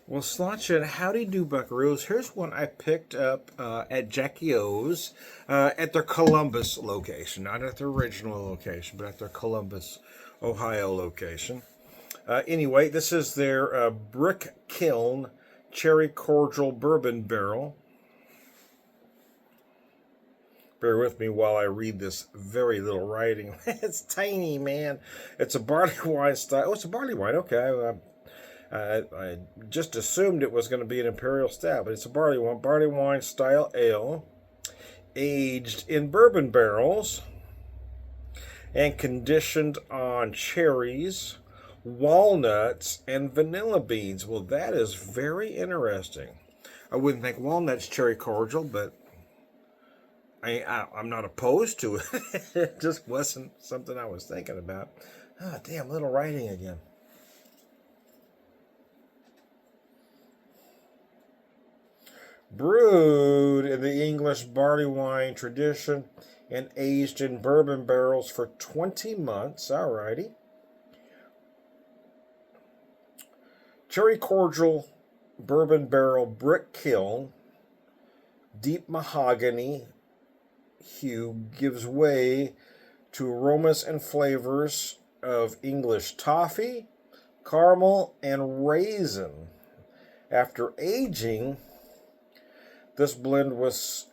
Well, Sláinte, how do you do, buckaroos? Here's one I picked up at Jackie O's at their Columbus location, not at their original location, but at their Columbus, Ohio location. Anyway, this is their Brick Kiln Cherry Cordial Bourbon Barrel. Bear with me while I read this very little writing. It's tiny, man. It's a barley wine style. Oh, it's a barley wine. Okay. I just assumed it was going to be an imperial stout, but it's a barley wine style ale, aged in bourbon barrels and conditioned on cherries, walnuts, and vanilla beans. Well, that is very interesting. I wouldn't think walnuts cherry cordial, but I'm not opposed to it. It just wasn't something I was thinking about. Ah, damn, little writing again. Brewed in the English barley wine tradition and aged in bourbon barrels for 20 months. Alrighty. Cherry cordial bourbon barrel brick kiln, deep mahogany hue gives way to aromas and flavors of English toffee, caramel, and raisin. After aging, this blend was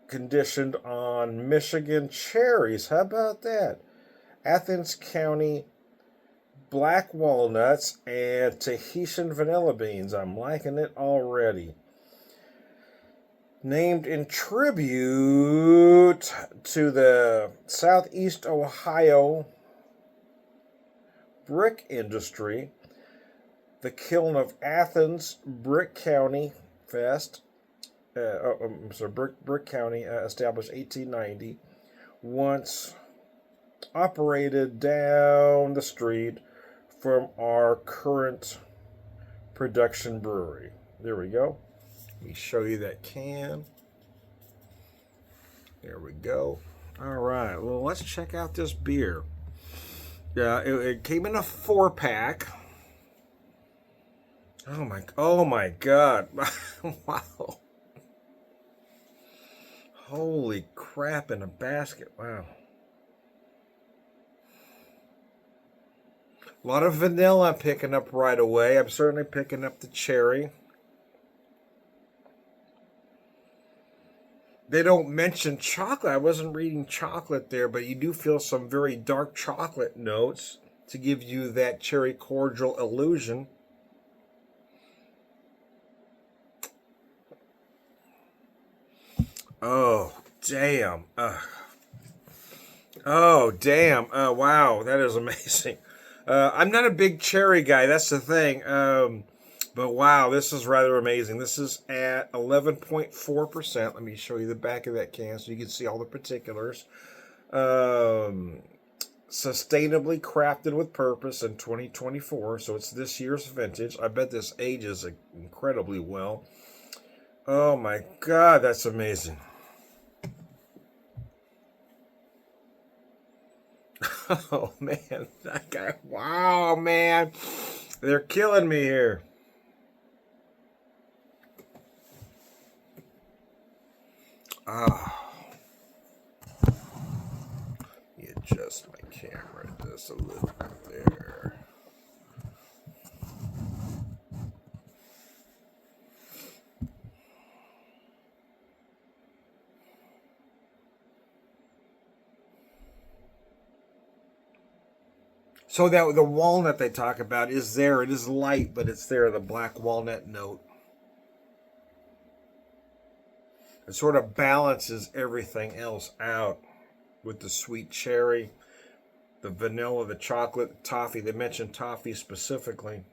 conditioned on Michigan cherries. How about that? Athens County black walnuts and Tahitian vanilla beans. I'm liking it already. Named in tribute to the Southeast Ohio brick industry, the Kiln of Athens Brick County Fest. Brick County, established 1890, once operated down the street from our current production brewery. There we go. Let me show you that can. There we go. All right. Well, let's check out this beer. Yeah, it came in a 4-pack. Oh my God! Wow. Holy crap in a basket. Wow. A lot of vanilla I'm picking up right away. I'm certainly picking up the cherry. They don't mention chocolate. I wasn't reading chocolate there, but you do feel some very dark chocolate notes to give you that cherry cordial illusion. Oh, damn. Oh, damn. Wow, that is amazing. I'm not a big cherry guy. That's the thing. But wow, this is rather amazing. This is at 11.4%. Let me show you the back of that can so you can see all the particulars. Sustainably crafted with purpose in 2024. So it's this year's vintage. I bet this ages incredibly well. Oh my God, that's amazing. Oh man, that guy! Wow, man, they're killing me here. Ah, you adjust my camera just a little bit there. So that the walnut they talk about is there. It is light, but it's there. The black walnut note. It sort of balances everything else out with the sweet cherry, the vanilla, the chocolate, the toffee. They mentioned toffee specifically.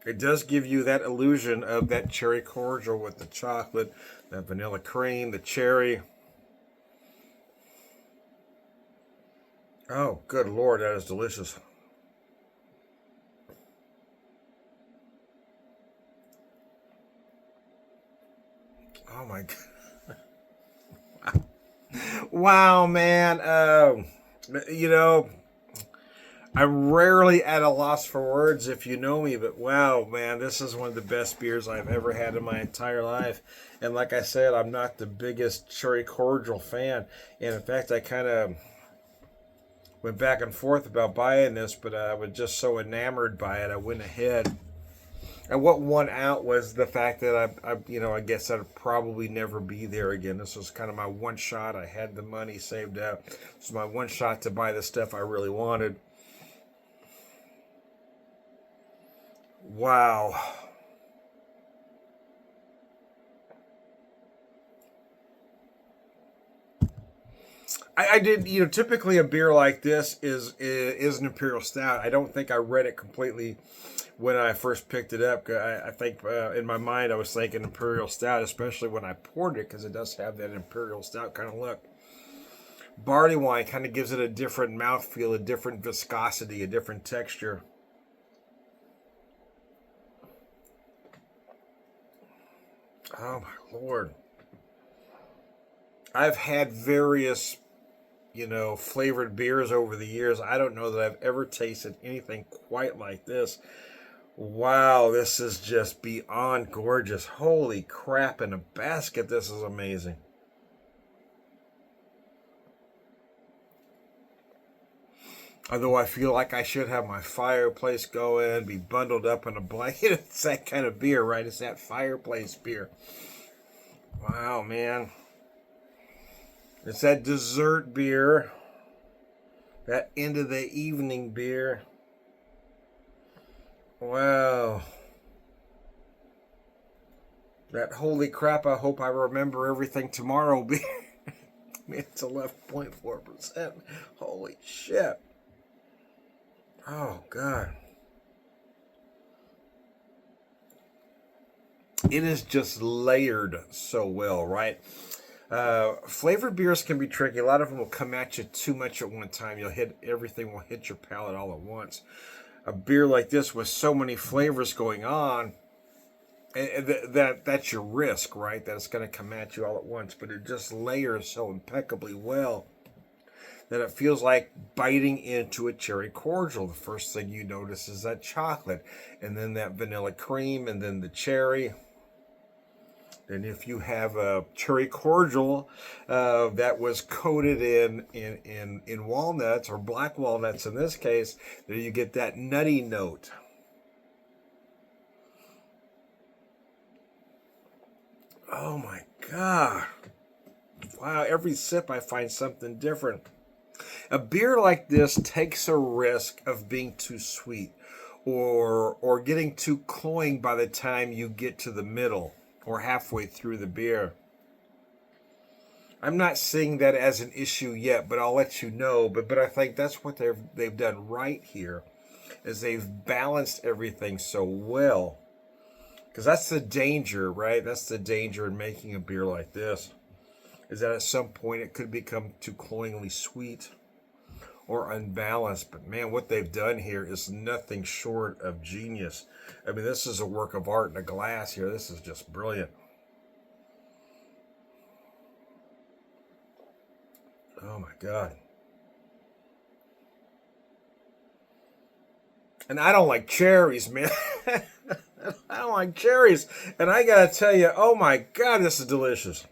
It does give you that illusion of that cherry cordial with the chocolate, that vanilla cream, the cherry. Oh, good Lord, that is delicious. Oh my God. Wow, man. You know, I'm rarely at a loss for words if you know me, but wow, man, this is one of the best beers I've ever had in my entire life. And like I said, I'm not the biggest cherry cordial fan. And in fact, I kind of went back and forth about buying this, but I was just so enamored by it, I went ahead. And what won out was the fact that I guess I'd probably never be there again. This was kind of my one shot. I had the money saved up. This was my one shot to buy the stuff I really wanted. Wow. I did, typically a beer like this is an imperial stout. I don't think I read it completely when I first picked it up. I think in my mind I was thinking imperial stout, especially when I poured it, because it does have that imperial stout kind of look. Barley wine kind of gives it a different mouthfeel, a different viscosity, a different texture. Oh my Lord. I've had various flavored beers over the years. I don't know that I've ever tasted anything quite like this. Wow, this is just beyond gorgeous. Holy crap, in a basket, this is amazing. Although I feel like I should have my fireplace going, be bundled up in a blanket. It's that kind of beer, right? It's that fireplace beer. Wow, man. It's that dessert beer. That end of the evening beer. Wow. That holy crap, I hope I remember everything tomorrow beer. It's 11.4%. Holy shit. Oh, God. It is just layered so well, right? Flavored beers can be tricky. A lot of them will come at you too much at one time. Everything will hit your palate all at once. A beer like this with so many flavors going on, that's your risk, right? That it's going to come at you all at once. But it just layers so impeccably well that it feels like biting into a cherry cordial. The first thing you notice is that chocolate, and then that vanilla cream, and then the cherry. And if you have a cherry cordial that was coated in walnuts, or black walnuts in this case, then you get that nutty note. Oh my God. Wow, every sip I find something different. A beer like this takes a risk of being too sweet or getting too cloying by the time you get to the middle or halfway through the beer. I'm not seeing that as an issue yet, but I'll let you know. But I think that's what they've done right here, is they've balanced everything so well. Because that's the danger, right? That's the danger in making a beer like this, is that at some point it could become too cloyingly sweet or unbalanced. But man, what they've done here is nothing short of genius. I mean, this is a work of art in a glass here. This is just brilliant. Oh my God. And I don't like cherries, man. I don't like cherries. And I gotta tell you, oh my God, this is delicious.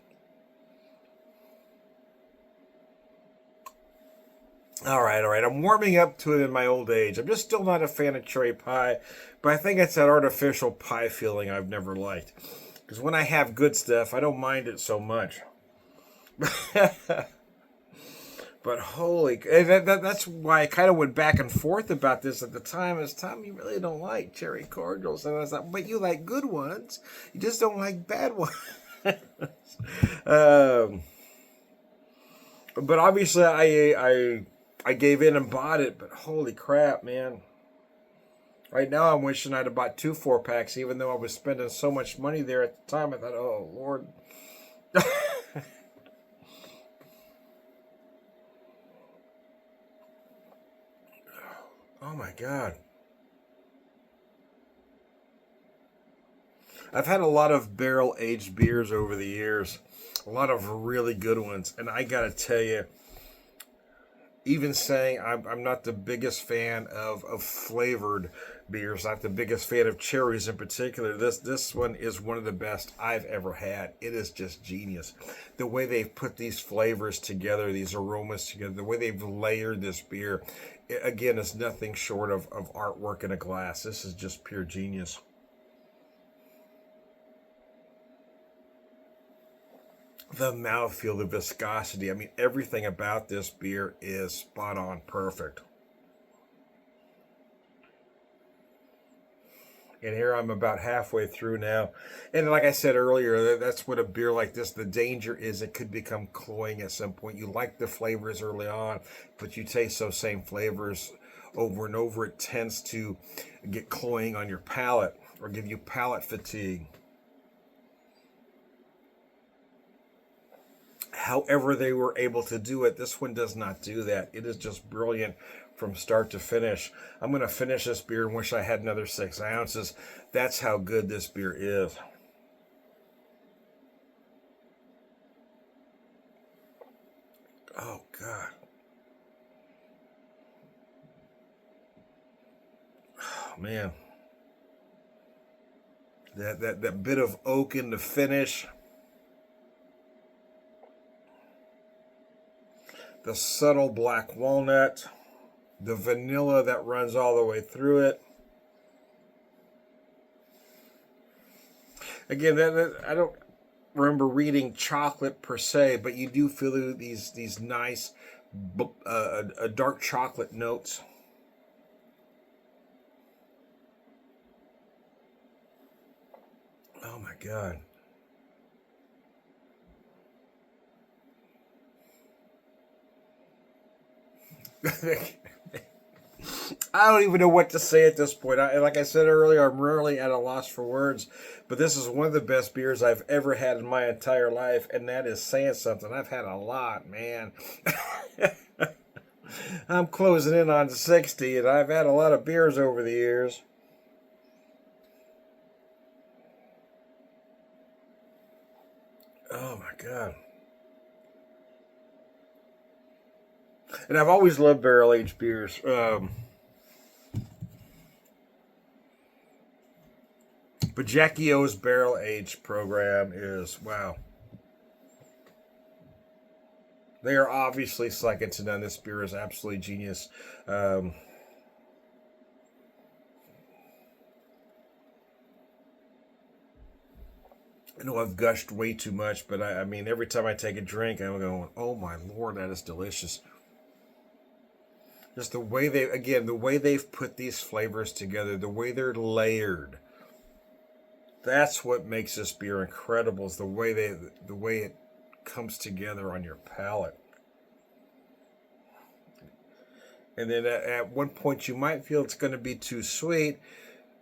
All right, all right. I'm warming up to it in my old age. I'm just still not a fan of cherry pie, but I think it's that artificial pie feeling I've never liked. Because when I have good stuff, I don't mind it so much. But holy, that's why I kind of went back and forth about this at the time. As Tom, you really don't like cherry cordials, and I was like, but you like good ones. You just don't like bad ones. um, but obviously, I gave in and bought it. But holy crap, man! Right now, I'm wishing I'd have bought 2 4-packs, even though I was spending so much money there at the time. I thought, oh Lord. Oh my God. I've had a lot of barrel aged beers over the years, a lot of really good ones, and I gotta tell you, even saying I'm not the biggest fan of flavored beers, not the biggest fan of cherries in particular. This one is one of the best I've ever had. It is just genius. The way they've put these flavors together, these aromas together, the way they've layered this beer, again, is nothing short of artwork in a glass. This is just pure genius. The mouthfeel, the viscosity. I mean, everything about this beer is spot on perfect. And here I'm about halfway through now. And like I said earlier, that's what a beer like this, the danger is it could become cloying at some point. You like the flavors early on, but you taste those same flavors over and over. It tends to get cloying on your palate or give you palate fatigue. However they were able to do it, this one does not do that. It is just brilliant from start to finish. I'm going to finish this beer and wish I had another 6 ounces. That's how good this beer is. Oh, God. Oh, man. That bit of oak in the finish. The subtle black walnut, the vanilla that runs all the way through it. Again, I don't remember reading chocolate per se, but you do feel these nice dark chocolate notes. Oh my God. I don't even know what to say at this point. Like I said earlier, I'm rarely at a loss for words, but this is one of the best beers I've ever had in my entire life, and that is saying something. I've had a lot, man. I'm closing in on 60, and I've had a lot of beers over the years. Oh my God. And I've always loved barrel-aged beers. But Jackie O's barrel-aged program is, wow. They are obviously second to none. This beer is absolutely genius. I know I've gushed way too much, but I mean, every time I take a drink, I'm going, oh my Lord, that is delicious. Just the way the way they've put these flavors together, the way they're layered. That's what makes this beer incredible. Is the way it comes together on your palate. And then at one point you might feel it's going to be too sweet,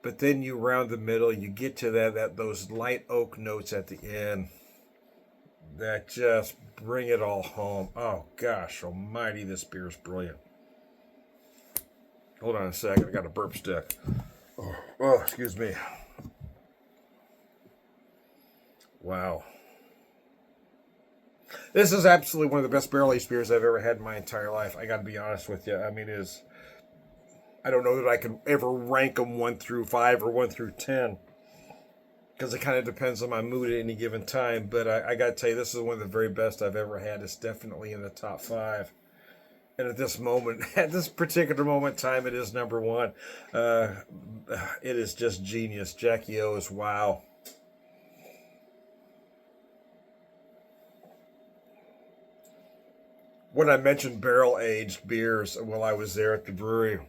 but then you round the middle, you get to those light oak notes at the end that just bring it all home. Oh gosh, almighty, this beer is brilliant. Hold on a second, I got a burp stick. Oh, excuse me. Wow. This is absolutely one of the best barrel-aged beers I've ever had in my entire life. I got to be honest with you. I mean, I don't know that I could ever rank them 1 through 5 or 1 through 10. Because it kind of depends on my mood at any given time. But I got to tell you, this is one of the very best I've ever had. It's definitely in the top 5. And at this moment, at this particular moment in time, it is number 1. It is just genius. Jackie O's, wow. When I mentioned barrel-aged beers while I was there at the brewery,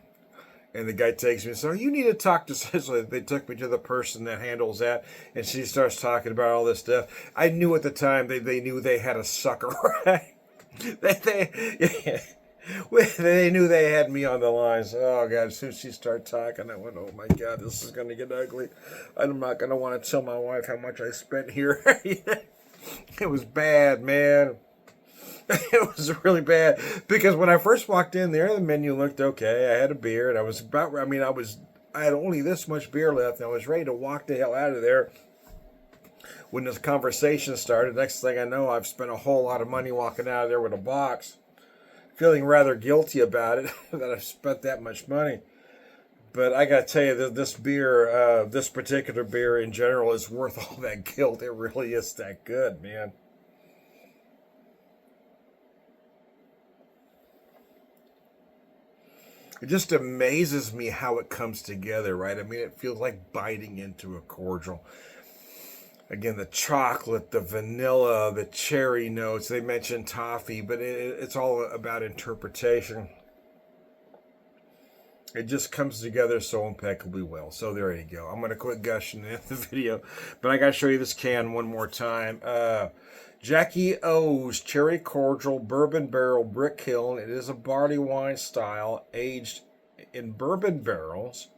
and the guy takes me and says, oh, you need to talk to... So they took me to the person that handles that, and she starts talking about all this stuff. I knew at the time they knew they had a sucker, right? Yeah. They knew they had me on the line. So, oh, God, as soon as she started talking, I went, oh, my God, this is going to get ugly. I'm not going to want to tell my wife how much I spent here. It was bad, man. It was really bad. Because when I first walked in there, the menu looked okay. I had a beer, and I had only this much beer left, and I was ready to walk the hell out of there. When this conversation started, next thing I know, I've spent a whole lot of money walking out of there with a box. feeling rather guilty about it that I've spent that much money. But I gotta tell you that this beer, this particular beer in general, is worth all that guilt. It really is that good, man. It just amazes me how it comes together, right? I mean, it feels like biting into a cordial. Again, the chocolate, the vanilla, the cherry notes. They mentioned toffee, but it's all about interpretation. It just comes together so impeccably well. So there you go. I'm going to quit gushing in the video, but I got to show you this can one more time. Jackie O's Cherry Cordial Bourbon Barrel Brick Kiln. It is a barley wine style, aged in bourbon barrels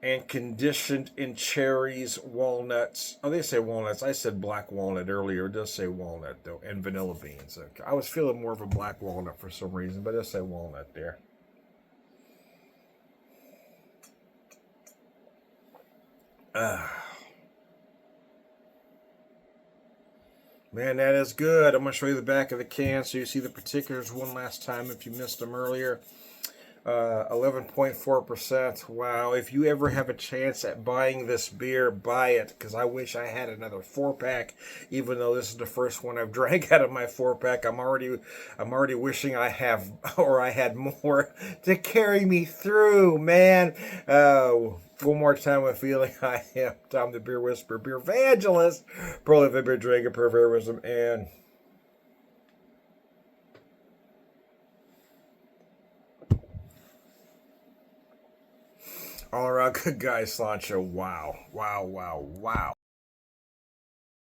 and conditioned in cherries, walnuts. Oh, they say walnuts. I said black walnut earlier. It does say walnut, though, and vanilla beans. Okay. I was feeling more of a black walnut for some reason, but it does say walnut there. Man, that is good. I'm going to show you the back of the can so you see the particulars one last time if you missed them earlier. 11.4%. Wow. If you ever have a chance at buying this beer, buy it, because I wish I had another 4-pack, even though this is the first one I've drank out of my 4-pack. I'm already wishing I have, or I had more to carry me through, man. One more time with feeling. I am Tom the Beer Whisperer, Beer Evangelist, prolific beer drinker, perverism, and all around good guy, Slancho. Wow, wow, wow, wow.